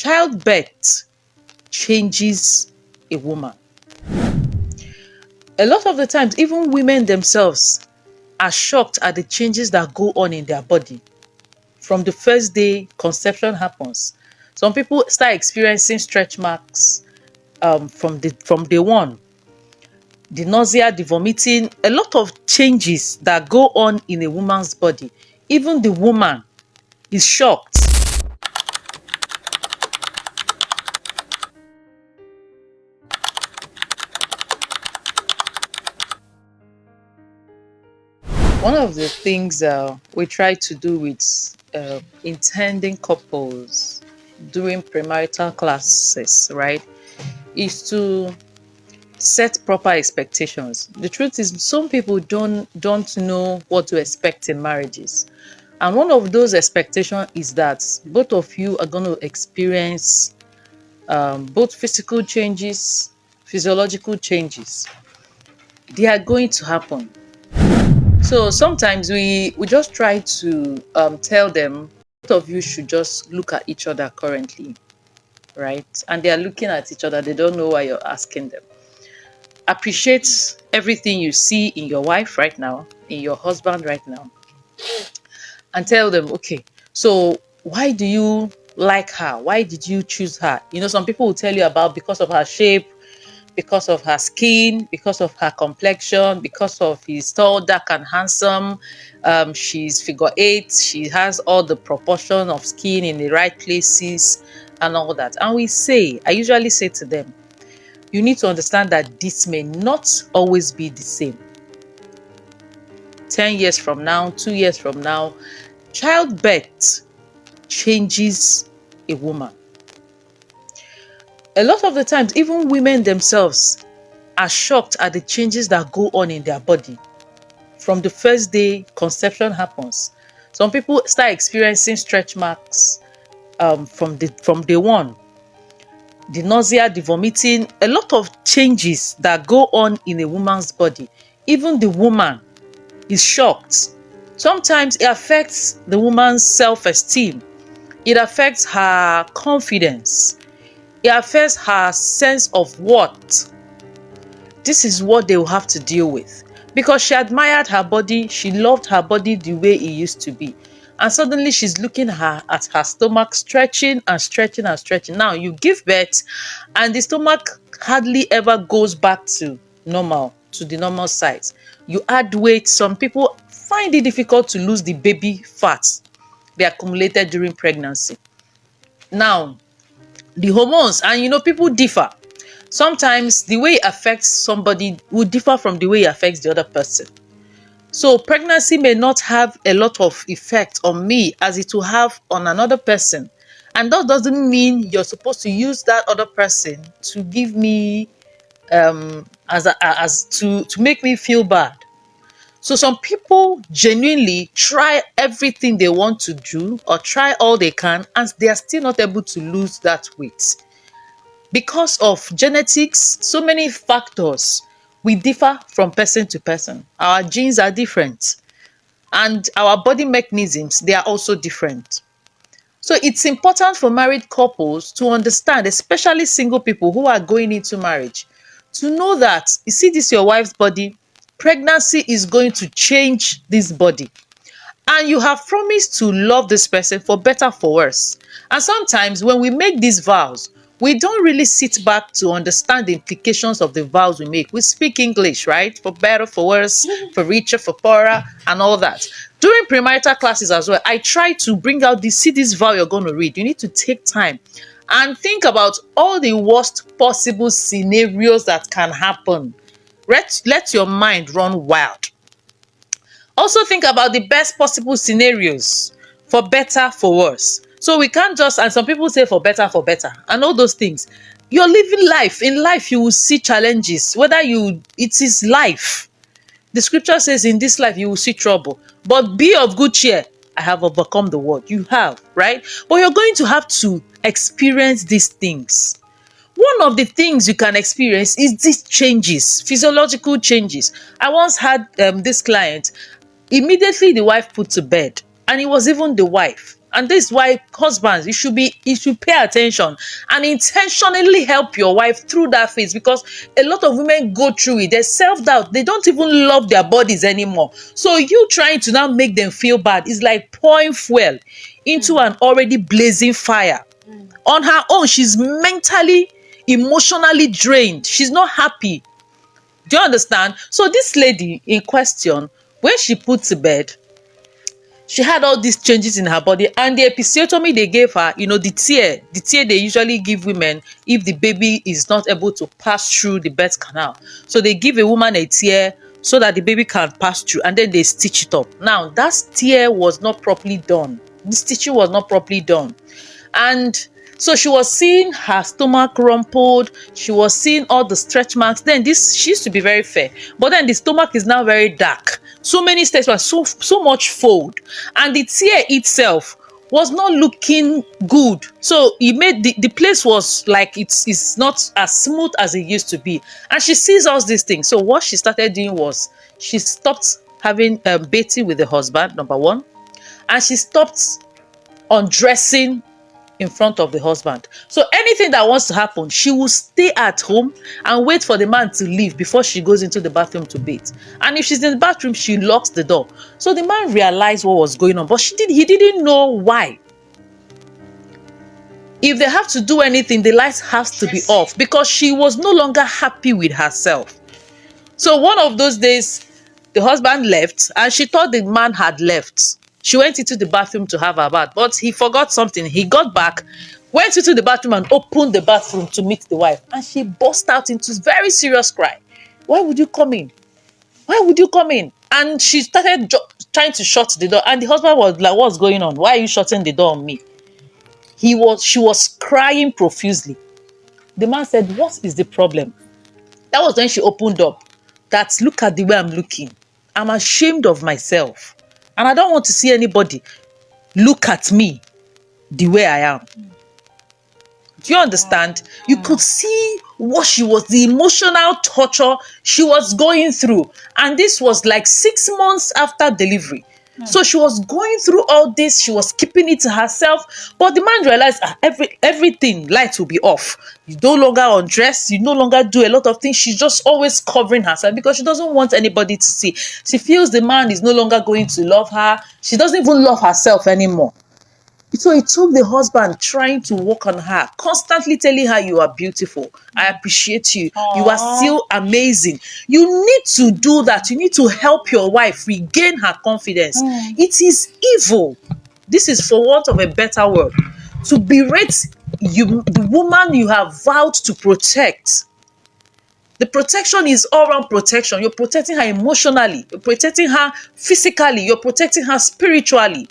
Childbirth changes a woman. A lot of the times, even women themselves are shocked at the changes that go on in their body from the first day conception happens. Some people start experiencing stretch marks from day one. The nausea, the vomiting, a lot of changes that go on in a woman's body. Even the woman is shocked. One of the things we try to do with intending couples during premarital classes, right, is to set proper expectations. The truth is, some people don't know what to expect in marriages. And one of those expectations is that both of you are going to experience both physical changes, physiological changes. They are going to happen. So sometimes we just try to tell them, both of you should just look at each other currently, right? And they are looking at each other. They don't know why you're asking them. Appreciate everything you see in your wife right now, in your husband right now, and tell them, okay, so why do you like her? Why did you choose her? You know, some people will tell you about because of her shape, because of her skin, because of her complexion, because of his tall, dark, and handsome. She's figure eight. She has all the proportion of skin in the right places and all that. And I usually say to them, you need to understand that this may not always be the same. 10 years from now, 2 years from now, childbirth changes a woman. A lot of the times, even women themselves are shocked at the changes that go on in their body from the first day conception happens. Some people start experiencing stretch marks from day one. The nausea, the vomiting, a lot of changes that go on in a woman's body. Even the woman is shocked. Sometimes it affects the woman's self-esteem. It affects her confidence. It affects her sense of worth. This is what they will have to deal with. Because she admired her body, she loved her body the way it used to be. And suddenly she's looking at her stomach stretching and stretching and stretching. Now you give birth and the stomach hardly ever goes back to the normal size. You add weight. Some people find it difficult to lose the baby fat they accumulated during pregnancy. Now, the hormones, and people differ. Sometimes the way it affects somebody will differ from the way it affects the other person. So pregnancy may not have a lot of effect on me as it will have on another person. And that doesn't mean you're supposed to use that other person to give me to make me feel bad. So some people genuinely try everything they want to do or try all they can, and they are still not able to lose that weight. Because of genetics, so many factors, we differ from person to person. Our genes are different and our body mechanisms, they are also different. So it's important for married couples to understand, especially single people who are going into marriage, to know that, you see this your wife's body, pregnancy is going to change this body. And you have promised to love this person for better, for worse. And sometimes when we make these vows, we don't really sit back to understand the implications of the vows we make. We speak English, right? For better, for worse, for richer, for poorer, and all that. During premarital classes as well, I try to bring out this vow you're going to read. You need to take time and think about all the worst possible scenarios that can happen. Let your mind run wild. Also think about the best possible scenarios, for better, for worse. So we can't just, and some people say for better, and all those things. You're living life. In life, you will see challenges. It is life. The scripture says in this life, you will see trouble. But be of good cheer. I have overcome the world. You have, right? But you're going to have to experience these things. One of the things you can experience is these changes, physiological changes. I once had this client. Immediately the wife put to bed, and it was even the wife. And this is why husbands, you should pay attention and intentionally help your wife through that phase, because a lot of women go through it. There's self-doubt. They don't even love their bodies anymore. So you trying to now make them feel bad is like pouring fuel into an already blazing fire. On her own, she's mentally, emotionally drained. She's not happy. Do you understand? So this lady in question, when she put to bed, she had all these changes in her body, and the episiotomy they gave her, the tear they usually give women if the baby is not able to pass through the birth canal. So they give a woman a tear so that the baby can pass through, and then they stitch it up. Now that tear was not properly done. The stitching was not properly done. And so she was seeing her stomach rumpled. She was seeing all the stretch marks. Then she used to be very fair, but then the stomach is now very dark. So many stretch marks, so much fold, and the tear itself was not looking good. So it made the place was like it's not as smooth as it used to be. And she sees all these things. So what she started doing was she stopped having bathing with the husband, number one, and she stopped undressing in front of the husband. So anything that wants to happen, she will stay at home and wait for the man to leave before she goes into the bathroom to bathe. And if she's in the bathroom, she locks the door. So the man realized what was going on, but he didn't know why. If they have to do anything, the lights has to be off, because she was no longer happy with herself. So one of those days, the husband left and she thought the man had left. She went into the bathroom to have her bath, but he forgot something. He got back, went into the bathroom and opened the bathroom to meet the wife. And she burst out into very serious cry. Why would you come in? Why would you come in? And she started trying to shut the door. And the husband was like, what's going on? Why are you shutting the door on me? She was crying profusely. The man said, what is the problem? That was when she opened up. That, look at the way I'm looking. I'm ashamed of myself. And I don't want to see anybody look at me the way I am. Do you understand? You could see what the emotional torture she was going through. And this was like 6 months after delivery. So she was going through all this. She was keeping it to herself. But the man realized everything, lights will be off. You no longer undress. You no longer do a lot of things. She's just always covering herself because she doesn't want anybody to see. She feels the man is no longer going to love her. She doesn't even love herself anymore. So it took the husband trying to work on her, constantly telling her, you are beautiful. I appreciate you. Aww. You are still amazing. You need to do that. You need to help your wife regain her confidence. It is evil. This is for want of a better word. To berate the woman you have vowed to protect. The protection is all-round protection. You're protecting her emotionally. You're protecting her physically. You're protecting her spiritually.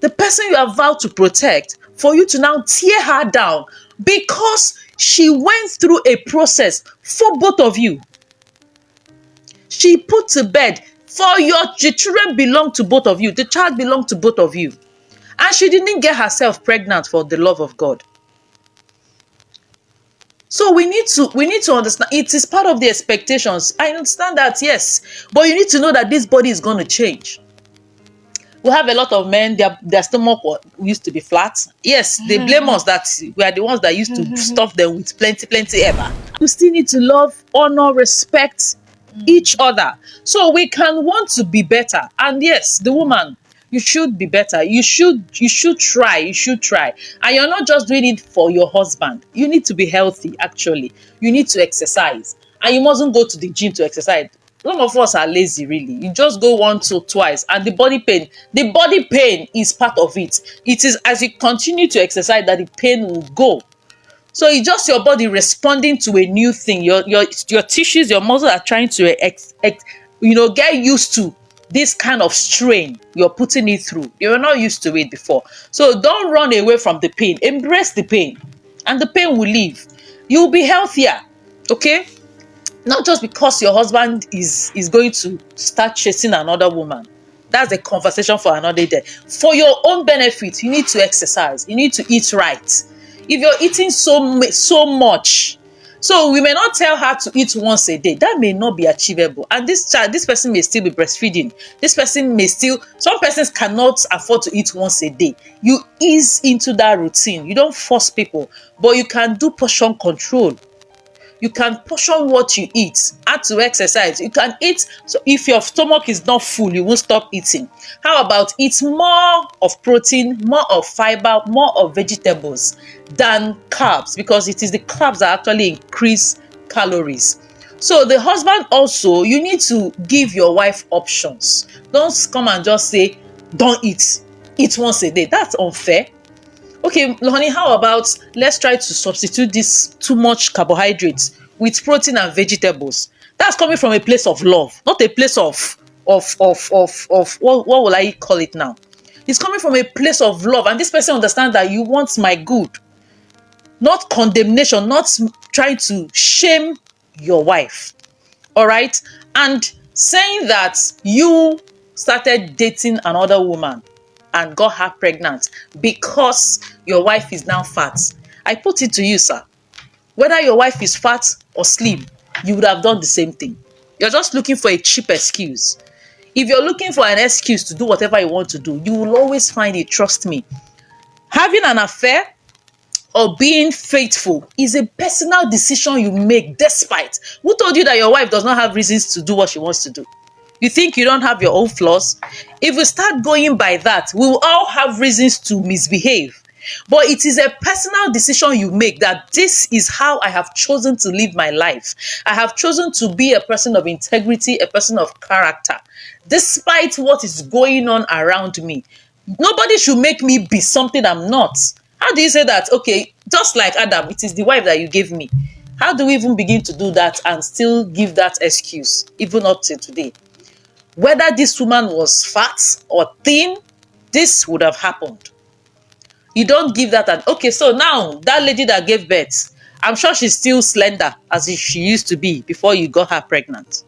The person you have vowed to protect, for you to now tear her down because she went through a process for both of you. She put to bed the children belong to both of you. The child belonged to both of you. And she didn't get herself pregnant for the love of God. So we need to understand, it is part of the expectations. I understand that, yes. But you need to know that this body is going to change. We have a lot of men, their stomach used to be flat. Yes, they blame us that we are the ones that used to stuff them with plenty ever. We still need to love, honor, respect each other. So we can want to be better. And yes, the woman, you should be better. You should try. And you're not just doing it for your husband. You need to be healthy, actually. You need to exercise. And you mustn't go to the gym to exercise. Some of us are lazy, really. You just go once or twice, and the body pain is part of it. It is as you continue to exercise that the pain will go. So it's just your body responding to a new thing. Your tissues, your muscles are trying to get used to this kind of strain you're putting it through. You're not used to it before. So don't run away from the pain. Embrace the pain, and the pain will leave. You'll be healthier, okay? Not just because your husband is going to start chasing another woman. That's a conversation for another day. For your own benefit, you need to exercise. You need to eat right. If you're eating so much, So we may not tell her to eat once a day. That may not be achievable. And this person may still be breastfeeding. This person may still, some persons cannot afford to eat once a day. You ease into that routine. You don't force people, but you can do portion control. You can portion what you eat. Add to exercise. You can eat. So if your stomach is not full, you won't stop eating. How about eat more of protein, more of fiber, more of vegetables than carbs, because it is the carbs that actually increase calories. So the husband also, you need to give your wife options. Don't come and just say, don't eat. Eat once a day. That's unfair. Okay, honey, how about let's try to substitute this too much carbohydrates with protein and vegetables. That's coming from a place of love, not a place of what will I call it now? It's coming from a place of love, and this person understands that you want my good, not condemnation, not trying to shame your wife. All right, and saying that you started dating another woman and got her pregnant because your wife is now fat. I put it to you, sir. Whether your wife is fat or slim, you would have done the same thing. You're just looking for a cheap excuse. If you're looking for an excuse to do whatever you want to do, you will always find it, trust me. Having an affair or being faithful is a personal decision you make despite. Who told you that your wife does not have reasons to do what she wants to do? You think you don't have your own flaws? If we start going by that, we will all have reasons to misbehave. But it is a personal decision you make that this is how I have chosen to live my life. I have chosen to be a person of integrity, a person of character, despite what is going on around me. Nobody should make me be something I'm not. How do you say that? Okay, just like Adam, it is the wife that you gave me. How do we even begin to do that and still give that excuse, even up till today? Whether this woman was fat or thin, this would have happened. You don't give that an, okay, so now that lady that gave birth, I'm sure she's still slender as if she used to be before you got her pregnant.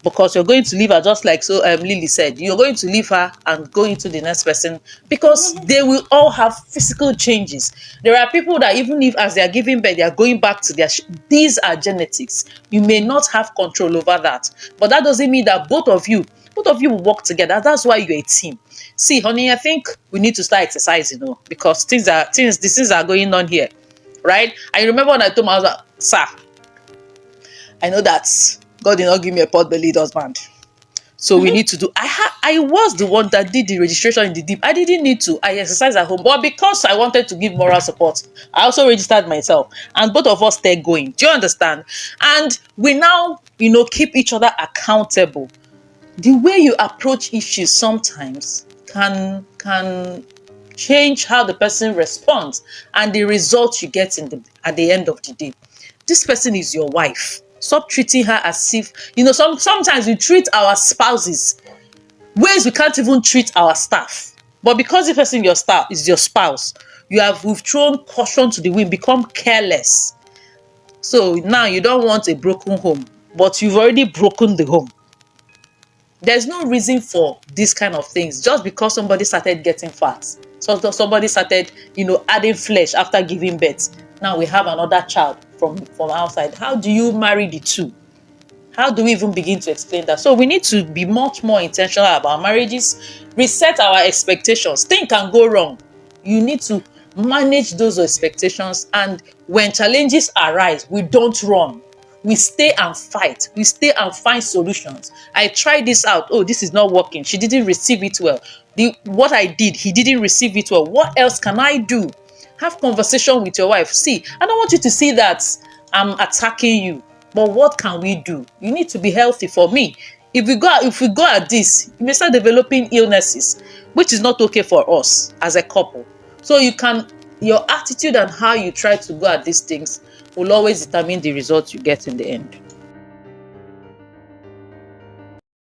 Because you're going to leave her, just like Lily said, you're going to leave her and go into the next person, because they will all have physical changes. There are people that even if as they are giving birth, they are going back to their, these are genetics. You may not have control over that, but that doesn't mean that both of you will work together. That's why you're a team. See, honey, I think we need to start exercising, because these things are going on here, right? I remember when I told my husband, sir, I know that God did not give me a pot-bellied husband, so we need to do. I was the one that did the registration in the deep. I didn't need to. I exercised at home, but because I wanted to give moral support, I also registered myself, and both of us stayed going. Do you understand? And we now, keep each other accountable. The way you approach issues sometimes can change how the person responds and the results you get at the end of the day. This person is your wife. Stop treating her as if, sometimes we treat our spouses ways we can't even treat our staff. But because the person is your spouse, we've thrown caution to the wind, become careless. So now you don't want a broken home, but you've already broken the home. There's no reason for these kind of things just because somebody started getting fat. So somebody started, adding flesh after giving birth. Now we have another child from outside. How do you marry the two? How do we even begin to explain that? So we need to be much more intentional about marriages, reset our expectations. Things can go wrong. You need to manage those expectations, and when challenges arise, we don't run. We stay and fight. We stay and find solutions. I tried this out. Oh, this is not working. She didn't receive it well. What I did, he didn't receive it well. What else can I do? Have conversation with your wife. See, I don't want you to see that I'm attacking you, but what can we do? You need to be healthy. For me, if we go at this, you may start developing illnesses, which is not okay for us as a couple. So your attitude and how you try to go at these things will always determine the results you get in the end.